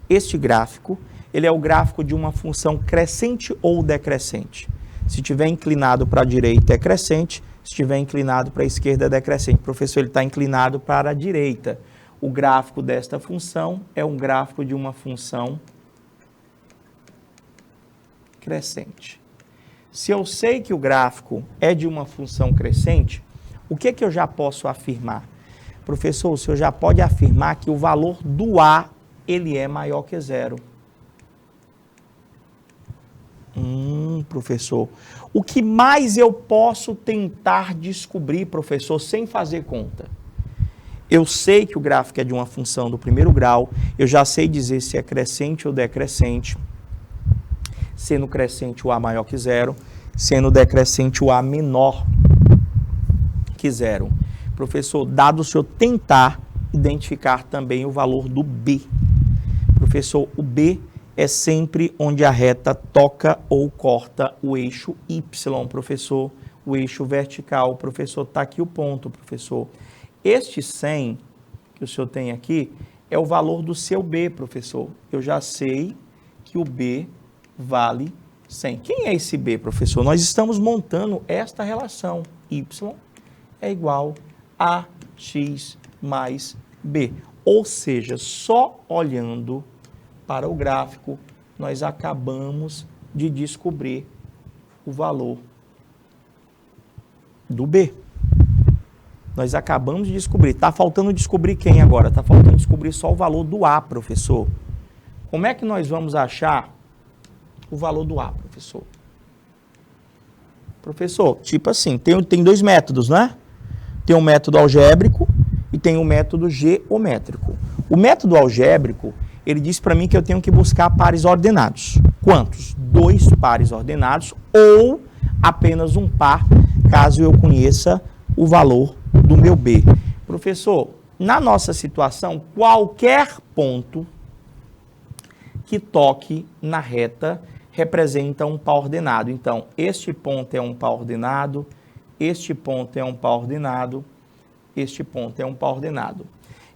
este gráfico, ele é o gráfico de uma função crescente ou decrescente. Se estiver inclinado para a direita é crescente, se estiver inclinado para a esquerda é decrescente. Professor, ele está inclinado para a direita. O gráfico desta função é um gráfico de uma função crescente. Se eu sei que o gráfico é de uma função crescente, o que eu já posso afirmar? Professor, o senhor já pode afirmar que o valor do A, ele é maior que 0. Professor, o que mais eu posso tentar descobrir, professor, sem fazer conta? Eu sei que o gráfico é de uma função do primeiro grau, eu já sei dizer se é crescente ou decrescente, sendo crescente o A maior que 0, sendo decrescente o A menor que 0. Professor, dado o senhor tentar identificar também o valor do B. Professor, o B é sempre onde a reta toca ou corta o eixo Y, professor, o eixo vertical. Professor, está aqui o ponto, professor. Este 100 que o senhor tem aqui é o valor do seu B, professor. Eu já sei que o B vale 100. Quem é esse B, professor? Nós estamos montando esta relação. Y é igual a X mais B. Ou seja, só olhando para o gráfico, nós acabamos de descobrir o valor do B. Nós acabamos de descobrir. Está faltando descobrir quem agora? Está faltando descobrir só o valor do A, professor. Como é que nós vamos achar o valor do A, professor? Professor, tipo assim, tem dois métodos, né? Tem um método algébrico e tem um método geométrico. O método algébrico, ele diz para mim que eu tenho que buscar pares ordenados. Quantos? 2 pares ordenados ou apenas um par, caso eu conheça o valor do meu B. Professor, na nossa situação, qualquer ponto que toque na reta representa um par ordenado. Então, este ponto é um par ordenado, este ponto é um par ordenado, este ponto é um par ordenado.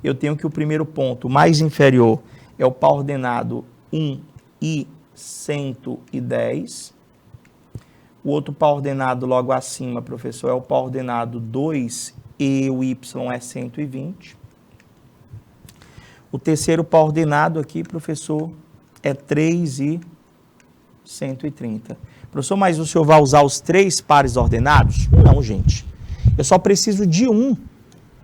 Eu tenho que o primeiro ponto mais inferior é o par ordenado 1 e 110. O outro par ordenado logo acima, professor, é o par ordenado 2 e o y é 120. O terceiro par ordenado aqui, professor, é 3 e 130. Professor, mas o senhor vai usar os 3 pares ordenados? Não, gente. Eu só preciso de um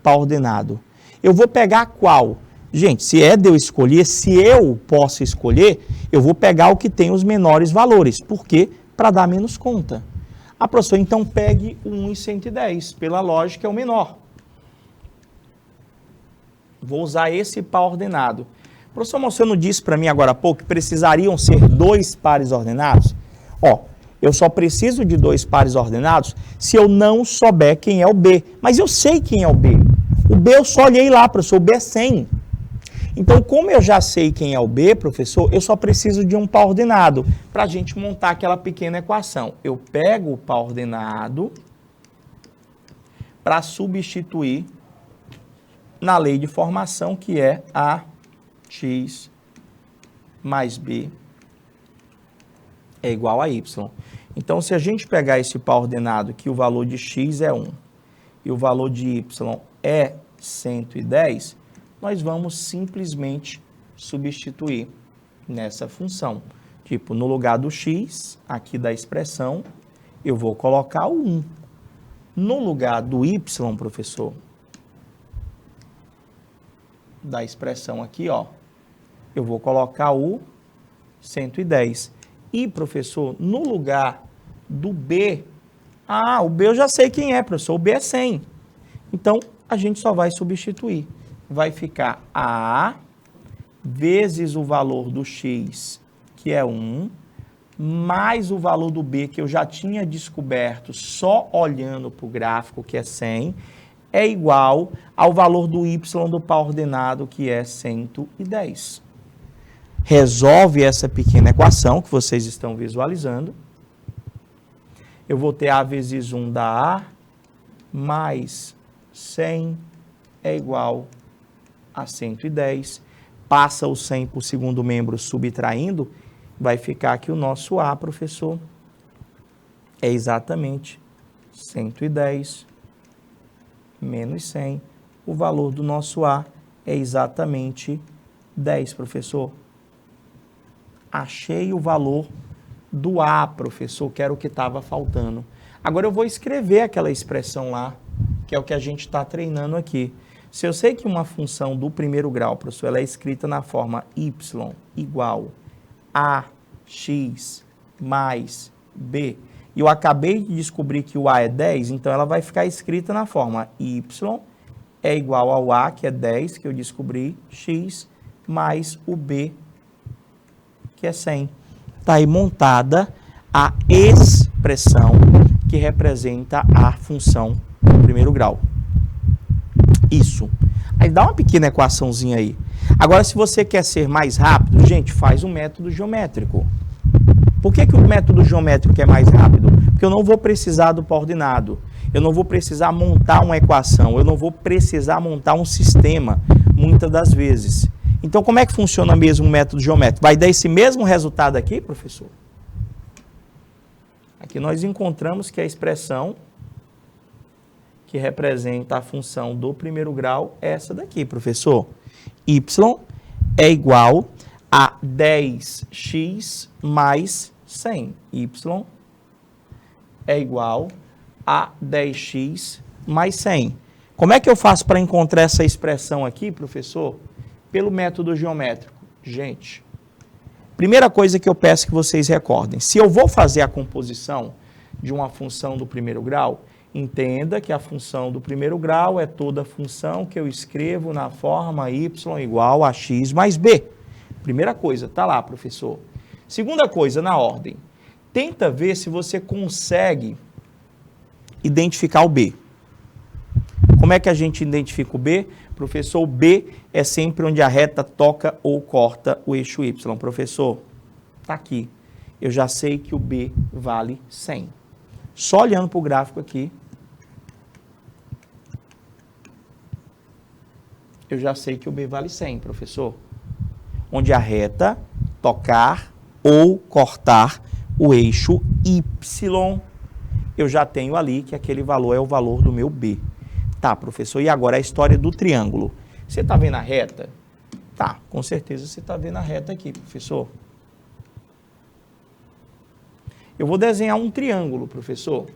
par ordenado. Eu vou pegar qual? Gente, se é de eu escolher, se eu posso escolher, eu vou pegar o que tem os menores valores. Por quê? Para dar menos conta. Ah, professor, então pegue o 1 e 110. Pela lógica, é o menor. Vou usar esse par ordenado. Professor, mas você não disse para mim agora há pouco que precisariam ser 2 pares ordenados? Ó, eu só preciso de 2 pares ordenados se eu não souber quem é o B. Mas eu sei quem é o B. O B eu só olhei lá, professor, o B é 100. Então, como eu já sei quem é o B, professor, eu só preciso de um par ordenado para a gente montar aquela pequena equação. Eu pego o par ordenado para substituir na lei de formação, que é AX mais B é igual a Y. Então, se a gente pegar esse par ordenado que o valor de X é 1 e o valor de Y é 110, nós vamos simplesmente substituir nessa função. Tipo, no lugar do X, aqui da expressão, eu vou colocar o 1. No lugar do Y, professor, da expressão aqui, ó, eu vou colocar o 110. E, professor, no lugar do B, o B eu já sei quem é, professor, o B é 100. Então, a gente só vai substituir. Vai ficar A vezes o valor do X, que é 1, mais o valor do B, que eu já tinha descoberto só olhando para o gráfico, que é 100, é igual ao valor do Y do par ordenado, que é 110. Resolve essa pequena equação que vocês estão visualizando. Eu vou ter A vezes 1 da A, mais 100 é igual a 110. Passa o 100 por segundo membro subtraindo, vai ficar que o nosso A, professor, é exatamente 110 menos 100. O valor do nosso A é exatamente 10, professor. Achei o valor do A, professor, que era o que estava faltando. Agora eu vou escrever aquela expressão lá, que é o que a gente está treinando aqui. Se eu sei que uma função do primeiro grau, professor, ela é escrita na forma y igual a x mais b, e eu acabei de descobrir que o a é 10, então ela vai ficar escrita na forma y é igual ao a, que é 10, que eu descobri, x, mais o b, que é 100. Está aí montada a expressão que representa a função do primeiro grau. Isso. Aí dá uma pequena equaçãozinha aí. Agora, se você quer ser mais rápido, gente, faz um método geométrico. Por que o método geométrico é mais rápido? Porque eu não vou precisar do par ordenado. Eu não vou precisar montar uma equação. Eu não vou precisar montar um sistema, muitas das vezes. Então, como é que funciona mesmo o método geométrico? Vai dar esse mesmo resultado aqui, professor? Aqui nós encontramos que a expressão que representa a função do primeiro grau é essa daqui, professor. Y é igual a 10x mais 100. Y é igual a 10x mais 100. Como é que eu faço para encontrar essa expressão aqui, professor? Pelo método geométrico. Gente, primeira coisa que eu peço que vocês recordem, se eu vou fazer a composição de uma função do primeiro grau, entenda que a função do primeiro grau é toda função que eu escrevo na forma y igual a x mais b. Primeira coisa, tá lá, professor. Segunda coisa, na ordem. Tenta ver se você consegue identificar o b. Como é que a gente identifica o b? Professor, o b é sempre onde a reta toca ou corta o eixo y. Professor, tá aqui. Eu já sei que o b vale 100. Só olhando para o gráfico aqui, eu já sei que o b vale 100, professor. Onde a reta tocar ou cortar o eixo y, eu já tenho ali que aquele valor é o valor do meu b. Tá, professor, e agora a história do triângulo. Você está vendo a reta? Tá, com certeza você está vendo a reta aqui, professor. Eu vou desenhar um triângulo, professor.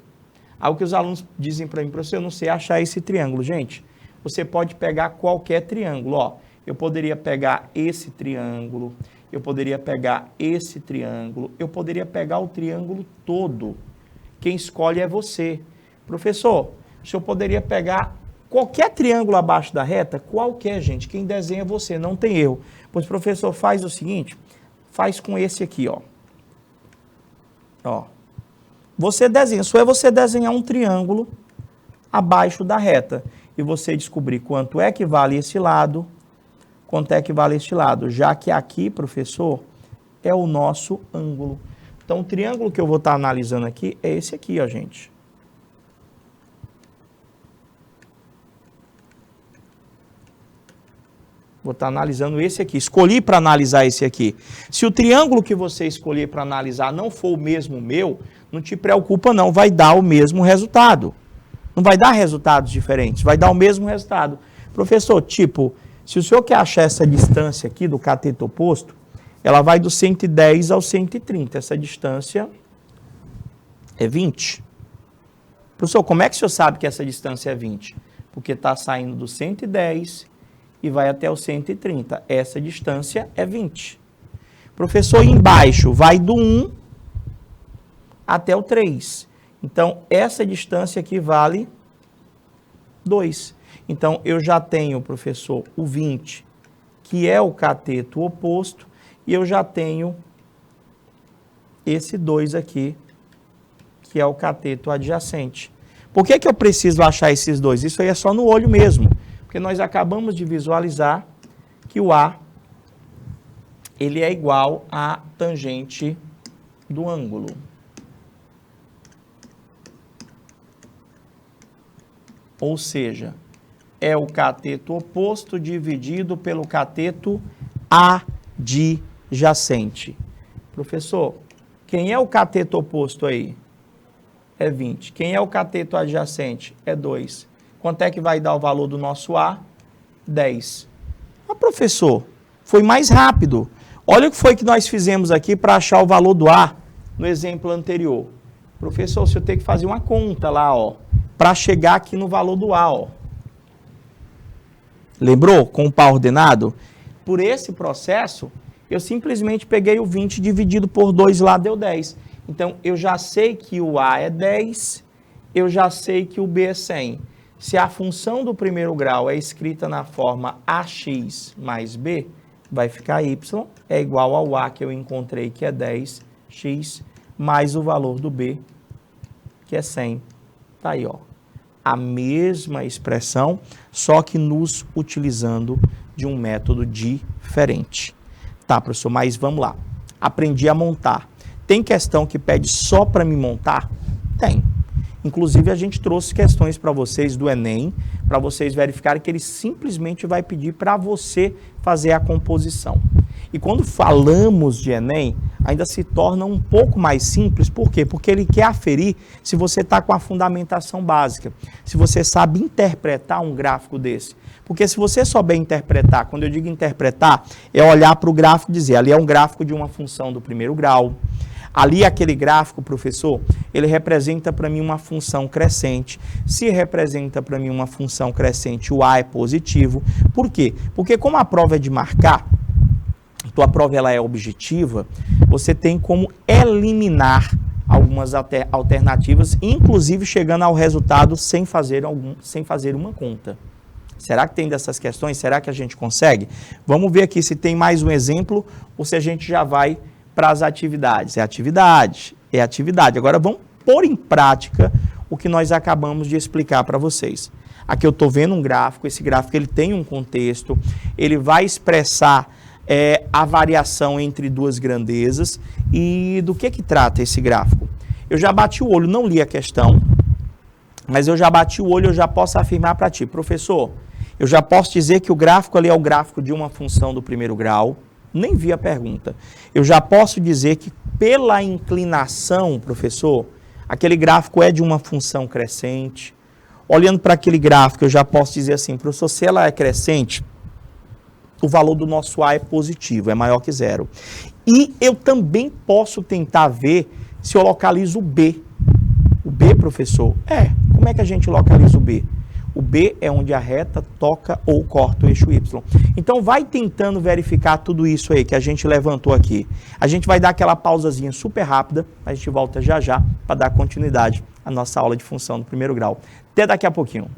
Algo que os alunos dizem para mim, professor, eu não sei achar esse triângulo. Gente, você pode pegar qualquer triângulo, ó. Eu poderia pegar esse triângulo, eu poderia pegar esse triângulo, eu poderia pegar o triângulo todo. Quem escolhe é você. Professor, o senhor poderia pegar qualquer triângulo abaixo da reta? Qualquer, gente. Quem desenha é você, não tem erro. Pois, professor, faz o seguinte, faz com esse aqui, ó. Ó. Você desenha, só é você desenhar um triângulo abaixo da reta. E você descobrir quanto é que vale esse lado, quanto é que vale este lado. Já que aqui, professor, é o nosso ângulo. Então, o triângulo que eu vou estar analisando aqui é esse aqui, ó, gente. Vou estar analisando esse aqui. Escolhi para analisar esse aqui. Se o triângulo que você escolher para analisar não for o mesmo meu, não te preocupa não, vai dar o mesmo resultado. Não vai dar resultados diferentes, vai dar o mesmo resultado. Professor, tipo, se o senhor quer achar essa distância aqui do cateto oposto, ela vai do 110 ao 130. Essa distância é 20. Professor, como é que o senhor sabe que essa distância é 20? Porque está saindo do 110 e vai até o 130. Essa distância é 20. Professor, embaixo vai do 1 até o 3. Então, essa distância aqui vale 2. Então, eu já tenho, professor, o 20, que é o cateto oposto, e eu já tenho esse 2 aqui, que é o cateto adjacente. Por que que eu preciso achar esses dois? Isso aí é só no olho mesmo, porque nós acabamos de visualizar que o A, ele é igual à tangente do ângulo. Ou seja, é o cateto oposto dividido pelo cateto adjacente. Professor, quem é o cateto oposto aí? É 20. Quem é o cateto adjacente? É 2. Quanto é que vai dar o valor do nosso A? 10. Ah, professor, foi mais rápido. Olha o que foi que nós fizemos aqui para achar o valor do A no exemplo anterior. Professor, você tem que fazer uma conta lá, ó, para chegar aqui no valor do A, ó. Lembrou? Com o par ordenado? Por esse processo, eu simplesmente peguei o 20 dividido por 2 lá, deu 10. Então, eu já sei que o A é 10, eu já sei que o B é 100. Se a função do primeiro grau é escrita na forma AX mais B, vai ficar Y é igual ao A que eu encontrei, que é 10x, mais o valor do B, que é 100. Tá aí, ó. A mesma expressão, só que nos utilizando de um método diferente. Tá, professor, mas vamos lá. Aprendi a montar. Tem questão que pede só para me montar? Tem. Inclusive, a gente trouxe questões para vocês do Enem, para vocês verificarem que ele simplesmente vai pedir para você fazer a composição. E quando falamos de Enem, ainda se torna um pouco mais simples. Por quê? Porque ele quer aferir se você está com a fundamentação básica, se você sabe interpretar um gráfico desse. Porque se você souber interpretar, quando eu digo interpretar, é olhar para o gráfico e dizer, ali é um gráfico de uma função do primeiro grau, Ali aquele gráfico, professor, ele representa para mim uma função crescente. Se representa para mim uma função crescente, o A é positivo. Por quê? Porque como a prova é de marcar, tua prova ela é objetiva, você tem como eliminar algumas alternativas, inclusive chegando ao resultado sem fazer uma conta. Será que tem dessas questões? Será que a gente consegue? Vamos ver aqui se tem mais um exemplo ou se a gente já vai para as atividades. É atividade. Agora vamos pôr em prática o que nós acabamos de explicar para vocês. Aqui eu estou vendo um gráfico, esse gráfico ele tem um contexto, ele vai expressar a variação entre duas grandezas. E do que trata esse gráfico? Eu já bati o olho, não li a questão, mas eu já bati o olho, eu já posso afirmar para ti, professor, eu já posso dizer que o gráfico ali é o gráfico de uma função do primeiro grau, nem vi a pergunta. Eu já posso dizer que pela inclinação, professor, aquele gráfico é de uma função crescente. Olhando para aquele gráfico, eu já posso dizer assim, professor, se ela é crescente, o valor do nosso A é positivo, é maior que zero. E eu também posso tentar ver se eu localizo o B. O B, professor? Como é que a gente localiza o B? O B é onde a reta toca ou corta o eixo Y. Então vai tentando verificar tudo isso aí que a gente levantou aqui. A gente vai dar aquela pausazinha super rápida, a gente volta já já para dar continuidade à nossa aula de função do primeiro grau. Até daqui a pouquinho.